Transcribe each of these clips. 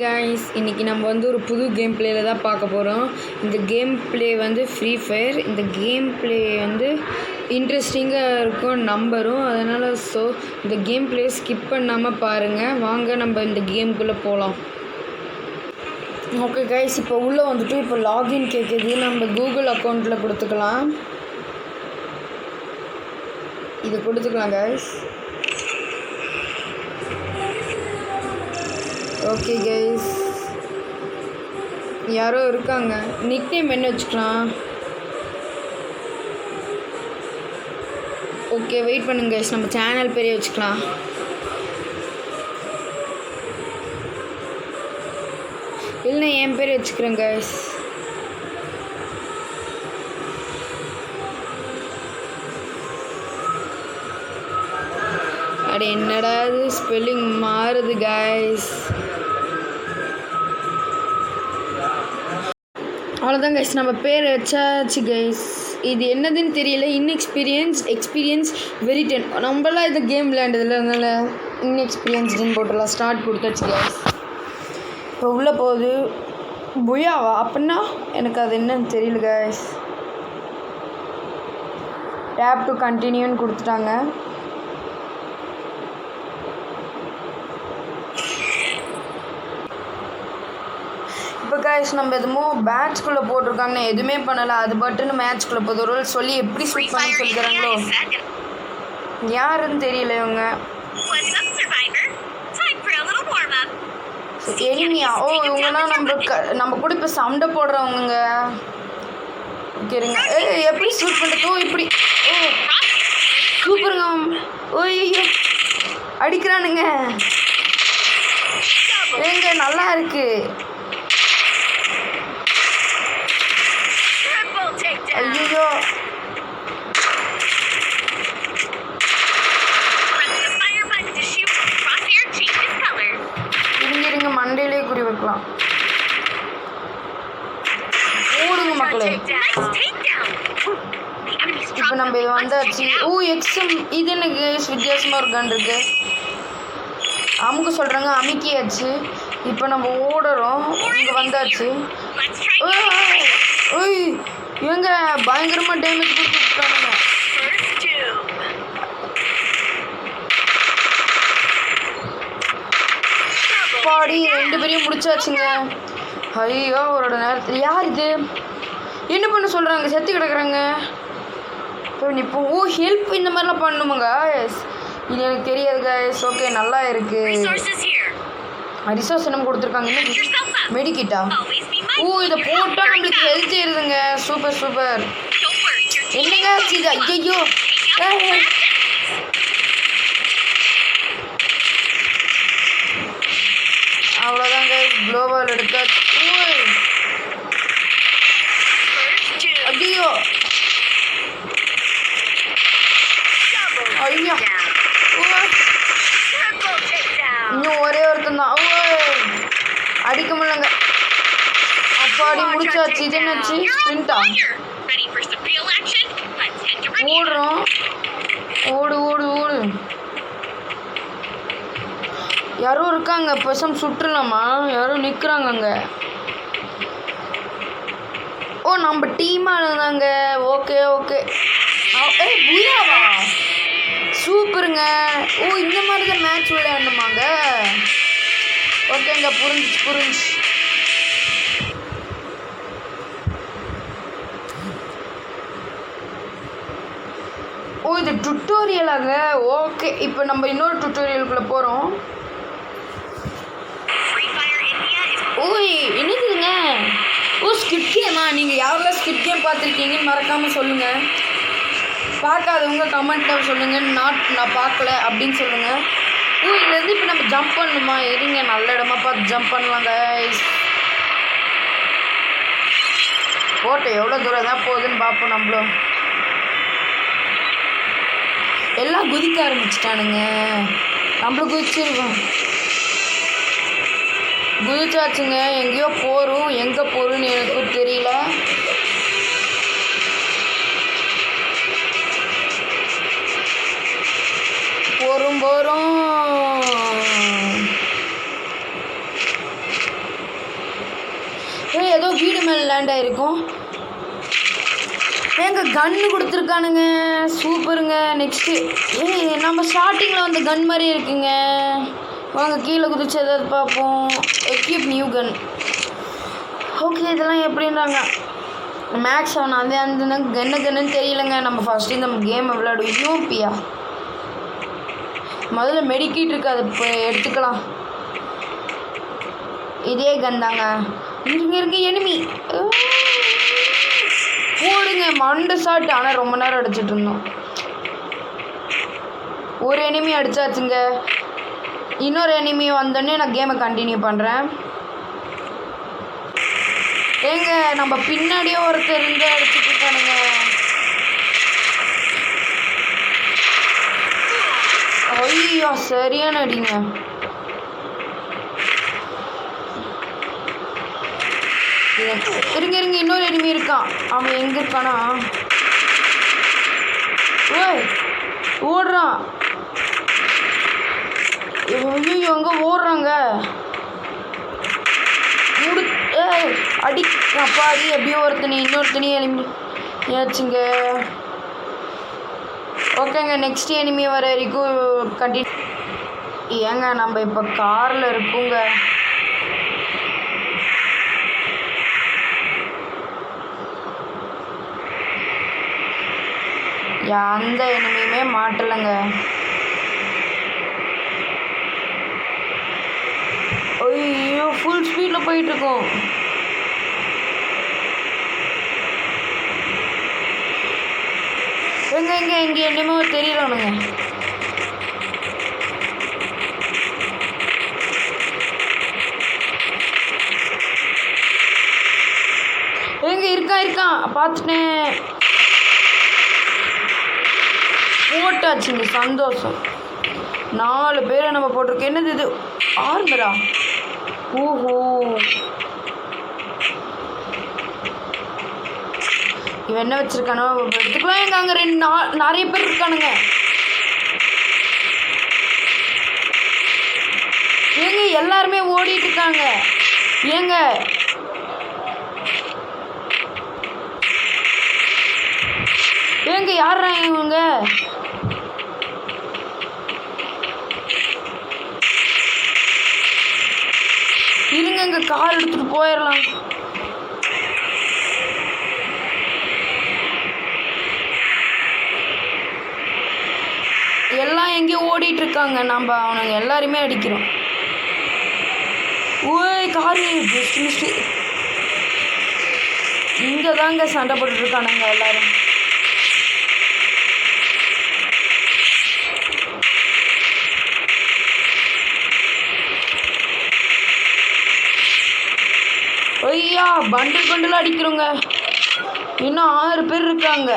Guys இன்றைக்கி நம்ம வந்து ஒரு புது கேம் பிளேயில் தான் பார்க்க போகிறோம். இந்த கேம் பிளே வந்து ஃப்ரீ ஃபயர். இந்த கேம் பிளே வந்து இன்ட்ரெஸ்டிங்காக இருக்கும் நம்பரும். அதனால் இந்த கேம் பிளே ஸ்கிப் பண்ணாமல் பாருங்கள். வாங்க நம்ம இந்த கேமுக்குள்ளே போகலாம். ஓகே கைஸ், இப்போ உள்ளே வந்துட்டு இப்போ லாகின் கேட்குது. நம்ம கூகுள் அக்கௌண்ட்டில் கொடுத்துக்கலாம். இது கொடுத்துக்கலாம் கைஸ். ஓகே கைஸ், யாரோ இருக்காங்க. நிக் நேம் என்ன வச்சுக்கலாம்? ஓகே வெயிட் பண்ணுங்க கைஸ், நம்ம சேனல் பேரே வச்சுக்கலாம். இல்லைன்னா என் பேர் வச்சுக்கிறேன் கைஸ். அட என்னடா இது ஸ்பெல்லிங் மாறுது கைஸ். அவ்வளோதான் கைஸ், நம்ம பேர் வச்சாச்சு கைஸ். இது என்னதுன்னு தெரியல. எக்ஸ்பீரியன்ஸ் வெரிட்டன். நம்மளாம் இந்த கேம் விளையாண்டதில்ல, அதனால் இன்எக்ஸ்பீரியன்ஸ்டுன்னு போட்டுடலாம். ஸ்டார்ட் கொடுத்தாச்சு கைஸ். இப்போ உள்ளே போகுது. புயாவா அப்படின்னா எனக்கு அது என்னன்னு தெரியல கைஸ். டேப் டு கண்டினியூன்னு கொடுத்துட்டாங்க. இப்போ கைஸ் நம்ம எதுமோ பேட்ச்குள்ளே போட்டிருக்காங்க, எதுவுமே பண்ணலை. அது பட்டுன்னு மேட்ச்குள்ளே போகுது. ஒரு சொல்லி எப்படி ஸ்விட் பண்ண சொல்லிக்கிறாங்களோ யாருன்னு தெரியல இவங்க. எனிமியா? ஓ இவங்கன்னா நம்ம கூட இப்போ சண்டை போடுறவங்க. ஓகேங்க. எப்படி ஷூட் பண்ணுறது? ஓ இப்படி. ஓ சூப்பருங்க. ஓ ஐயோ அடிக்கிறானுங்க. ஏங்க நல்லா இருக்கு. ஐயோ இருங்க மண்டையிலே குறி வைக்கலாம். ஓடுங்க மக்களே. இப்போ நம்ம இது வந்தாச்சு. ஓ எக்ஸம். இது எனக்கு வித்தியாசமாக ஒரு கன் இருக்கு. அமுக்கு சொல்கிறாங்க, அமுக்கியாச்சு. இப்போ நம்ம ஓடுறோம். இங்கே வந்தாச்சு. ஓய் இவங்க பயங்கரமாக டேமேஜ் கொடுத்துட்டானுங்க. பாடி 2 பேரையும் முடிச்சாச்சுங்க. ஐயோ அவரோட நேரத்தில் யார் இது என்ன பண்ண சொல்கிறாங்க? செத்து கிடக்குறாங்க. இப்போ ஓ ஹெல்ப் இந்த மாதிரிலாம் பண்ணணுமாங்க? இது எனக்கு தெரியாது கைஸ். ஓகே நல்லா இருக்கு. ரிசோர்ஸ் என்ன கொடுத்துருக்காங்க? மெடிக்கிட்டா? ஓ இதை போட்டால் நம்மளுக்கு ஹெல்த் ஏறுதுங்க. Super super. என்னங்க இது? ஐயோ அவ்வளோதாங்க. குளோபால் எடுத்தா. ஐயோ ஐயா இன்னும் ஒரே ஒருத்தன் தான். அடிக்க முடியலங்க. அப்பாடி முடிச்சாச்சு. இது என்னாச்சு? ஸ்பிரிண்டா? ஓடுறோம். ஓடு ஓடு ஓடு. யாரும் இருக்காங்க. பசம் சுட்டுலாமா? யாரும் நிற்கிறாங்க அங்கே. ஓ நம்ம டீமாக இருந்தாங்க. Okay okay. புயாவா? சூப்பருங்க. ஓ இந்த மாதிரி தான் மேட்ச் விளையாடணுமாங்க? ஓகேங்க புரிஞ்சு. ஓ இது டுட்டோரியலாங்க. ஓகே இப்போ நம்ம இன்னொரு டுட்டோரியலுக்குள்ளே போகிறோம். ஓய் என்னதுங்க? ஓ ஸ்கிட் கேமா? நீங்கள் யாரெல்லாம் ஸ்கிட் கேம் பார்த்துருக்கீங்கன்னு மறக்காமல் சொல்லுங்கள். பார்க்காதவங்க கமெண்ட்டில் சொல்லுங்கள். நான் பார்க்கல அப்படின்னு சொல்லுங்கள். ஓ இதுலேருந்து இப்போ நம்ம ஜம்ப் பண்ணணுமா? இருங்க நல்ல இடமா பார்த்து ஜம்ப் பண்ணலாங்க. போட்டு எவ்வளோ தூரம் தான் போகுதுன்னு பார்ப்போம். நம்மளும் எல்லாம் குதிக்க ஆரம்பிச்சிட்டானுங்க. நம்மளும் குதிச்சிருக்கோம். குதிச்சாச்சுங்க. எங்கேயோ போகிறோம். எங்கே போகிறோன்னு எனக்கும் தெரியல. போகிறோம் வீடு மேலே லேண்ட் ஆகிருக்கும். ஏங்க கன்று கொடுத்துருக்கானுங்க, சூப்பருங்க. நெக்ஸ்ட்டு நம்ம ஸ்டார்டிங்கில் வந்து கன் மாதிரி இருக்குங்க. வாங்க கீழே குதிச்சு ஏதாவது பார்ப்போம். எக்யூப் நியூ கன். ஓகே, இதெல்லாம் எப்படின்றாங்க மேக்ஸ் ஆகணும். அது அந்த கன்னுன்னு தெரியலைங்க. நம்ம ஃபஸ்ட்டு இந்த கேம் விளையாடுவோம். யூபியா முதல்ல மெடிக்கிட்டு இருக்கு, அதை இப்போ எடுத்துக்கலாம். இதே கன் தாங்க. இருக்கு எனிமி போடுங்க. மண்டை ஷாட். ஆனால் ரொம்ப நேரம் அடிச்சிட்டு இருந்தோம். ஒரு எனிமி அடிச்சாச்சுங்க. இன்னொரு எனிமி வந்தோடனே நான் கேமை கண்டினியூ பண்ணுறேன். ஏங்க நம்ம பின்னாடியே ஒருத்தர் இருந்து அடிச்சுட்டு இருக்கானுங்க. ஐயோ சரியான அடிங்க. இருங்க இன்னொரு எனிமி இருக்கான். அவன் எங்கே இருக்கானா? ஓய் ஓடுறான். ஐயோ எங்கே ஓடுறாங்க? அடி அப்பாடி. எப்படியோ இன்னொருத்தனி எனிமி ஏச்சுங்க. ஓகேங்க, நெக்ஸ்ட் எனிமி வர வரைக்கும் கண்டினியூ. ஏங்க நம்ம இப்போ காரில் இருக்குங்க. எந்த எனிமியுமே மாட்டலைங்க. ஐயோ ஃபுல் ஸ்பீடில் போயிட்டுருக்கோம். இங்கே என்னமோ தெரியறானுங்க. எங்க இருக்கான் பார்த்துட்டேன். போட்டாச்சுங்க, சந்தோஷம். 4 பேரை நம்ம போட்டிருக்கோம். என்னது இது? ஆர்மரா? ஓஹோ, இவன் என்ன வச்சிருக்கானோ எடுத்துக்கலாம். எங்க அங்கே நிறைய பேர் இருக்கானுங்க. ஏங்க எல்லாருமே ஓடிட்டு இருக்காங்க. ஏங்க யாரா இவங்க? இருங்க, இங்க கார் எடுத்துட்டு போயிடலாம். எல்லாம் எங்கேயோ ஓடிட்டு இருக்காங்க. நம்ம அவனுங்க எல்லாருமே அடிக்கிறோம். ஓய் காரு மிஸ்ட். இங்கே தாங்க சண்டை போட்டுட்டு இருக்கானுங்க எல்லாரும். ஐயா பண்டில் அடிக்கிறோங்க. இன்னும் 6 பேர் இருக்காங்க.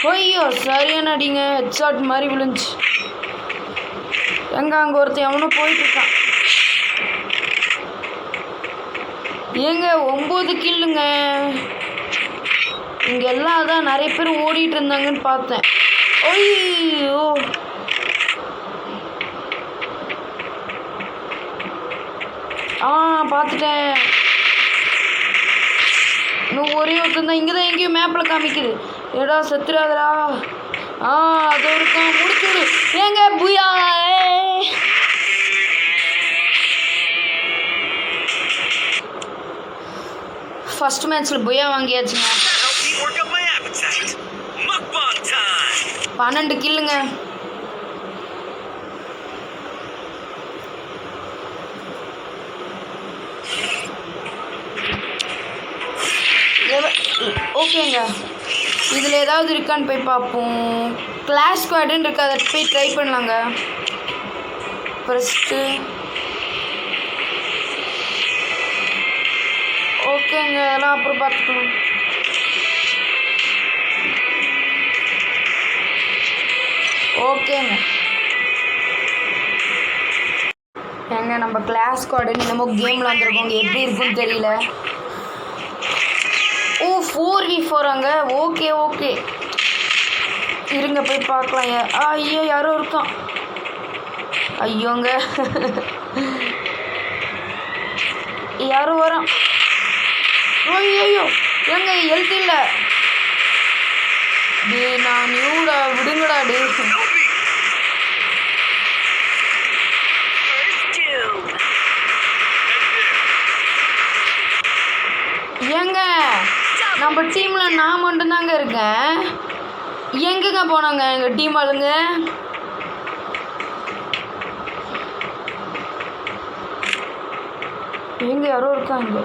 ஐயோ சரியான அடிங்க. ஹெட்ஷாட் மாதிரி விழுந்துச்சு. எங்க அங்கே ஒருத்தன் எவனும் போயிட்டுருக்கான். ஏங்க 9 கில்லுங்க. இங்கே எல்லாம் அதான் நிறைய பேர் ஓடிட்டு இருந்தாங்கன்னு பார்த்தேன். ஐயோ பார்த்துட்டேன். இன்னும் ஒரே ஒருத்தன் தான். இங்கே தான் எங்கேயோ மேப்பில் காமிக்குது. ஏடா செத்துறாதரா. அது இருக்கான். முடிச்சுடு. ஏங்க புயா. ஃபர்ஸ்ட் மேட்ச்சில் புயா வாங்கியாச்சுங்க. 12 கில்லுங்க. ஓகேங்க, இதில் ஏதாவது இருக்கான்னு போய் பார்ப்போம். கிளாஸ் ஸ்குவாடுன்னு இருக்கு, அதை போய் ட்ரை பண்ணலாங்க. ஃபஸ்ட்டு ஓகேங்க, அதெல்லாம் அப்புறம் பார்த்துக்கணும். ஓகேங்க ஏங்க நம்ம கிளாஸ் ஸ்குவாடுன்னு என்னமோ கேமில் வந்துருக்கோங்க. எப்படி இருக்குன்னு தெரியல. ஓ 4v4 ஓகே ஓகே, இருங்க போய் பார்க்கலாம். ஐயோ யாரோ இருக்கான். ஐயோங்க யாரும் வரோம். ஐயோ எங்க ஹெல்த் இல்லை. டே நான் நியூடா விடுங்கடா டே. ஏங்க நம்ம டீமில் நான் மட்டும்தாங்க இருக்கேன். எங்கங்க போனாங்க எங்கள் டீம் ஆளுங்க? எங்க யாரோ இருக்காங்க.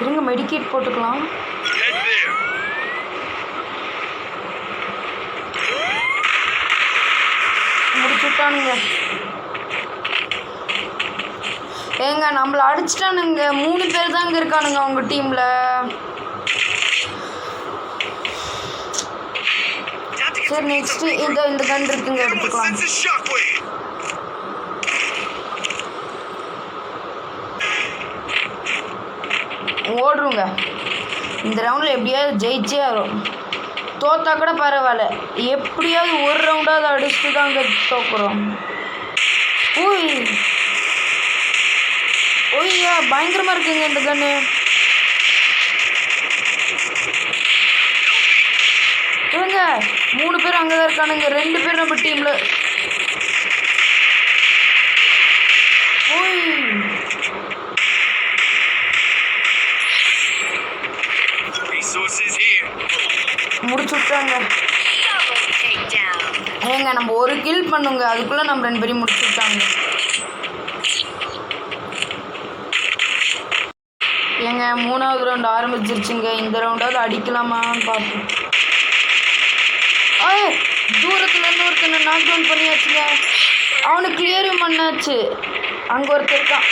இருங்க மெடிக்கேட் போட்டுக்கலாம். முடிச்சுட்டானுங்க. ஏங்க நம்மளை அடிச்சிட்டானுங்க. 3 பேர் தாங்க இருக்கானுங்க அவங்க டீமில். சரி நெக்ஸ்ட் இந்த கன் இருக்குங்க, எடுத்துக்கலாம். ஓடுருங்க. இந்த ரவுண்டில் எப்படியாவது ஜெயிச்சே வரும். தோத்தா கூட பரவாயில்ல, எப்படியாவது ஒரு ரவுண்டாவது அடிச்சுட்டு தாங்க தோக்குறோம். ஓய் ஓய்யா பயங்கரமாக இருக்குங்க இந்த கன்று. ஏங்க 3 பேர் அங்கே தான் இருக்கானுங்க, 2 பேர் நம்ம டீமில். ஓய் முடிச்சு விட்டாங்க. ஏங்க நம்ம ஒரு கில் பண்ணுங்க, அதுக்குள்ளே நம்ம 2 பேரையும் முடிச்சு விட்டாங்க. ஏங்க 3வது ரவுண்ட் ஆரம்பிச்சிருச்சுங்க. இந்த ரவுண்டாவது அடிக்கலாமான்னு பார்ப்போம். தூரத்துல இருந்து ஒருத்தனை நாக் டவுன் பண்ணியாச்சுங்க. அவனுக்கு கிளியரும் பண்ணாச்சு. அங்கே ஒருத்தர் இருக்கான்.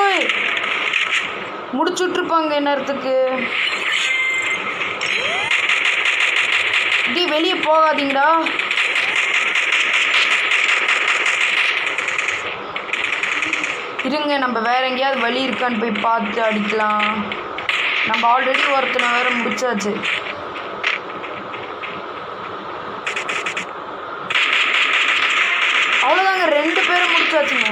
ஓய் முடிச்சுட்ருப்பாங்க நேரத்துக்கு. இப்படி வெளியே போகாதீங்கடா. இருங்க நம்ம வேற எங்கேயாவது வழி இருக்கான்னு போய் பார்த்து அடிக்கலாம். நம்ம ஆல்ரெடி ஒருத்தனை வேற முடிச்சாச்சு. அவ்வளோதாங்க, 2 பேரும் முடிச்சாச்சுங்க.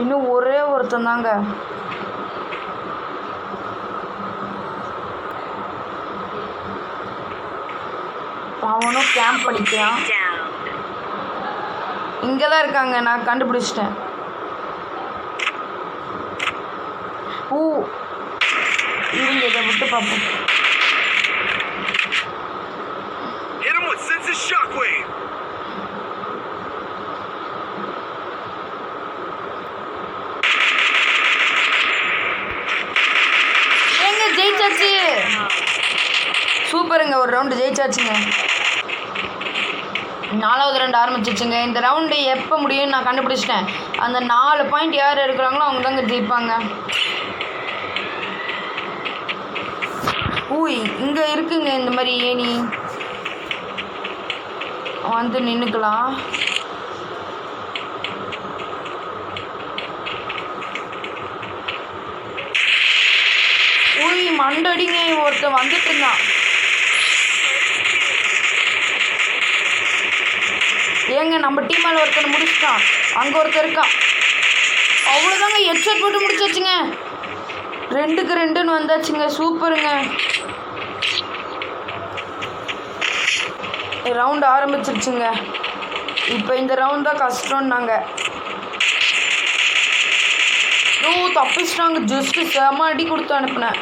இன்னும் ஒரே ஒருத்தன் தாங்க. அவனும் கேம்ப் படிக்கிறான். இங்கே தான் இருக்காங்க, நான் கண்டுபிடிச்சிட்டேன். இருங்க இதை விட்டு பார்ப்போம். எங்க ஜெயிச்சாச்சு. சூப்பருங்க, ஒரு ரவுண்டு ஜெயிச்சாச்சுங்க. 4வது ரவுண்டு ஆரம்பிச்சிச்சுங்க. இந்த ரவுண்டு எப்போ முடியும்னு நான் கண்டுபிடிச்சிட்டேன். அந்த 4 பாயிண்ட் யார் எடுக்கிறாங்களோ அவங்க தாங்க ஜெயிப்பாங்க. ஊய் இங்கே இருக்குங்க இந்த மாதிரி ஏணி, வந்து நின்றுக்கலாம். ஊய் மண்டடிங்க, ஒருத்தன் வந்துட்டு இருந்தான். ஏங்க நம்ம டீமால் ஒருத்தனை முடிச்சிட்டான். அங்கே ஒருத்தர் இருக்கான். அவ்வளோதாங்க, ஹெட்செட் போட்டு முடிச்சாச்சுங்க. 2க்கு 2ன்னு வந்தாச்சுங்க. சூப்பருங்க. ரவுண்டு ஆரம்பிச்சிருச்சுங்க. இப்போ இந்த ரவுண்ட் தான் கஷ்டம்னாங்க. தப்பிச்சிட்டாங்க. ஜஸ்ட்டு செம அடி கொடுத்து அனுப்புனேன்.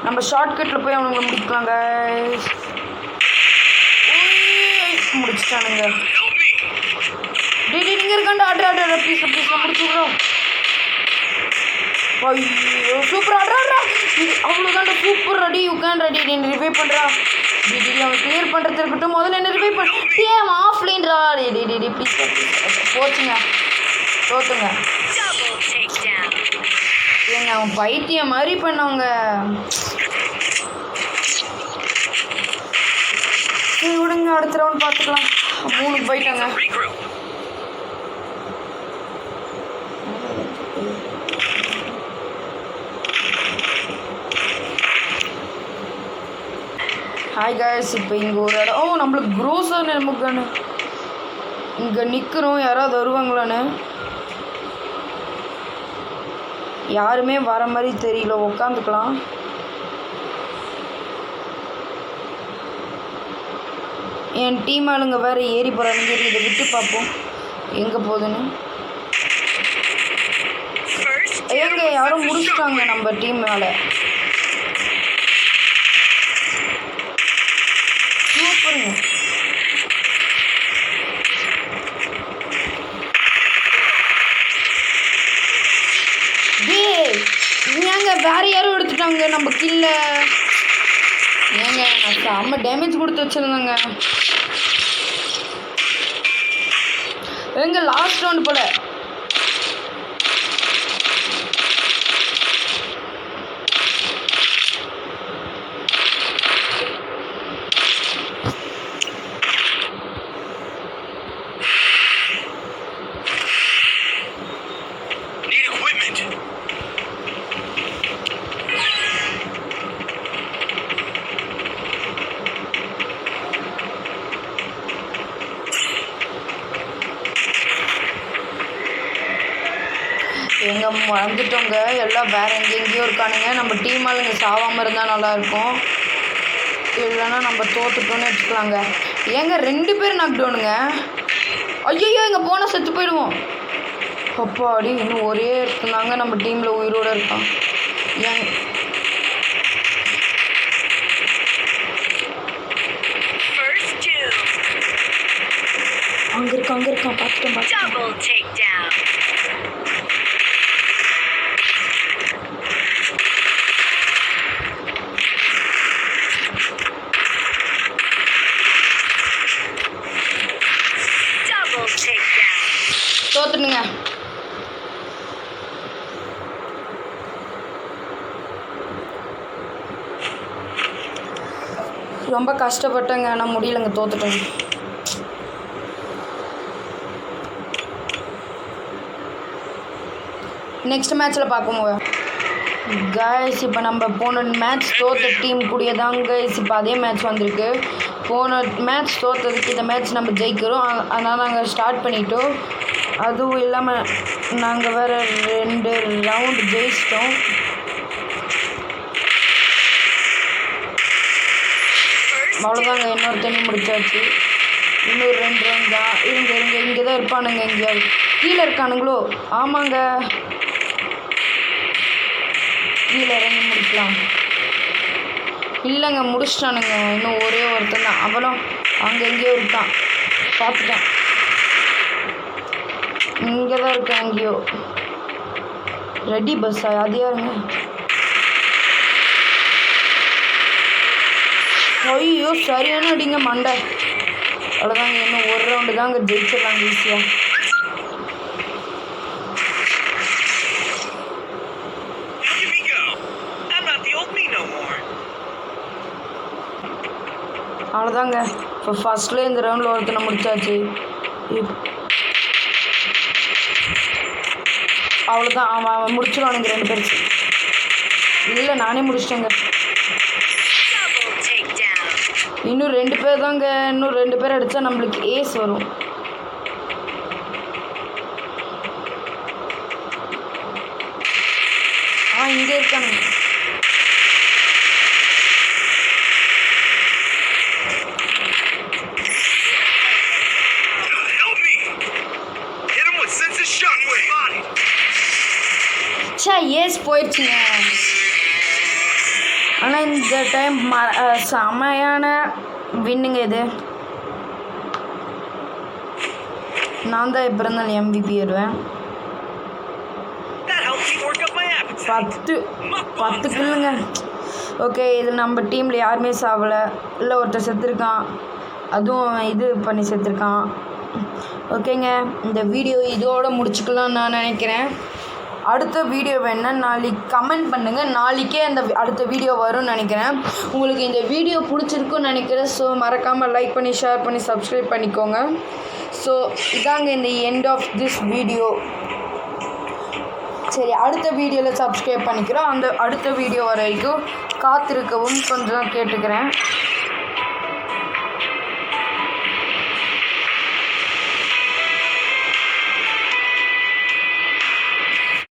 நம்ம ஷார்ட்கட்டில் போய் அவனுங்களை முடிக்கலாங்க. முடிச்சிட்டானுங்க. நீங்கள் இருக்காண்டா ஆட்ரு ப்ளீஸ் முடிச்சுக்கிறோம். ஐயோ சூப்பர் ஆட்ரா. அவ்வளோதான்டா, super ready. You can ready. நீ ரிவைவ் பண்ணுறா. அவன் கிளியர் பண்ணுறது இருக்கட்டும், முதல்ல என்ன ரிவைவ் பண்ண. ஆஃப்லைன்ரா. ப்ளீஸ் போச்சுங்க, தோத்துங்க. ஏங்க அவன் பைத்தியம் மாதிரி பண்ணவங்க. சரி விடுங்க, அடுத்த ரவுண்ட் பார்த்துக்கலாம். 3 போயிட்டாங்க. ஹாய் காய்ஸ், இப்போ இங்கே ஒரு இடம் நம்மளுக்கு க்ரோஸாக நமக்கானு இங்கே நிற்கிறோம். யாராவது வருவாங்களான்னு யாருமே வர மாதிரி தெரியல. உக்காந்துக்கலாம். என் டீம் ஆளுங்க வேறு ஏறி போகிறாங்க. இதை விட்டு பார்ப்போம் எங்கே போகுதுன்னு. எங்க யாரும் முடிச்சிட்டாங்க நம்ம டீம் மேலே. சூப்பருங்க. ஏங்க வேற யாரும் எடுத்துட்டாங்க நம்ம கில்ல. ஏங்க நான் செம்ம டேமேஜ் கொடுத்து வச்சிருந்தாங்க. எங்க லாஸ்ட் ரவுண்ட் போல. எங்கே வந்துட்டோங்க. எல்லாம் வேறு எங்கெங்கேயோ இருக்கானுங்க. நம்ம டீம் ஆளுங்க சாவாமல் இருந்தால் நல்லாயிருக்கும். இல்லைன்னா நம்ம தோத்துட்டோன்னு வச்சுக்கலாங்க. ஏங்க 2 பேர் நாக்டவுனுங்க. ஐயோ இங்கே போனால் செத்து போயிடுவோம். அப்பாடி இன்னும் ஒரே இருந்தாங்க நம்ம டீமில் உயிரோடு இருக்கான். ஏங்க அங்கே இருக்கான் பார்த்துட்டேன். தோத்துனுங்க. ரொம்ப கஷ்டப்பட்டேங்க. ஆனால் முடியலைங்க, தோத்துட்டேங்க. நெக்ஸ்ட் மேட்ச்சில் பார்க்கும்போது கைஸ் இப்போ நம்ம போன மேட்ச் தோற்ற டீம் கூடிய தான் கைஸ் இப்போ அதே மேட்ச் வந்திருக்கு. போன மேட்ச் தோற்றதுக்கு இந்த மேட்ச் நம்ம ஜெயிக்கிறோம். அதனால் நாங்கள் ஸ்டார்ட் பண்ணிட்டோம். அதுவும் இல்லாமல் நாங்கள் வேறு 2 ரவுண்டு ஜெயிச்சிட்டோம். அவ்வளோதாங்க. இன்னொரு தண்ணி முடிச்சாச்சு. இன்னொரு 2 ரவுண்ட் தான். இங்கே தான் இருப்பானுங்க. எங்கேயாவது கீழே இருக்கானுங்களோ? ஆமாங்க, கீழே இறங்கி முடிக்கலாம். இல்லைங்க முடிச்சிட்டானுங்க. இன்னும் ஒரே ஒருத்தன் தான். அவளும் அங்கே எங்கேயோ இருக்கான். பார்த்துட்டேன். இங்கே தான் இருக்கேன் எங்கேயோ. ரெடி பஸ்ஸா? அது யாருங்க? ஐயோ சரியான அடிங்க மண்டை. அவ்வளோதாங்க. இன்னும் ஒரு ரவுண்டு தாங்க ஜெயிச்சிடலாங்க ஈஸியாக. அவ்வளோதாங்க. இப்போ ஃபஸ்ட்டில் இந்த ரவுண்டில் ஒருத்தனை முடிச்சாச்சு. அவ்வளோதான். அவன் முடிச்சிடுவானுங்க 2 பேர். இல்லை நானே முடிச்சிட்டேங்க. இன்னும் 2 பேர் தாங்க. இன்னும் 2 பேர் அடித்தா நம்மளுக்கு ஏஸ் வரும். இங்கே இருக்கானுங்க. ஏஸ் போயிடுச்சுங்க. ஆனால் இந்த டைம் செமையான வின்னுங்க இது. நான் தான் இப்போ இருந்தாலும் MVP வருவேன். 10 கில்லுங்க. ஓகே, இது நம்ம டீமில் யாருமே சாவலை. இல்லை ஒருத்தர் செத்துருக்கான். அதுவும் இது பண்ணி செத்துருக்கான். ஓகேங்க, இந்த வீடியோ இதோடு முடிச்சுக்கலாம்னு நான் நினைக்கிறேன். அடுத்த வீடியோ வேணுன்னா நாளைக்கு கமெண்ட் பண்ணுங்கள். நாளைக்கே அந்த அடுத்த வீடியோ வரும்னு நினைக்கிறேன். உங்களுக்கு இந்த வீடியோ பிடிச்சிருக்குன்னு நினைக்கிறேன். ஸோ மறக்காமல் லைக் பண்ணி ஷேர் பண்ணி சப்ஸ்கிரைப் பண்ணிக்கோங்க. ஸோ இதாங்க இந்த எண்ட் ஆஃப் திஸ் வீடியோ. சரி, அடுத்த வீடியோவில் சப்ஸ்கிரைப் பண்ணிக்கிறோம். அந்த அடுத்த வீடியோ வரைக்கும் காத்திருக்கவும் கொஞ்சம் கேட்டுக்கிறேன்.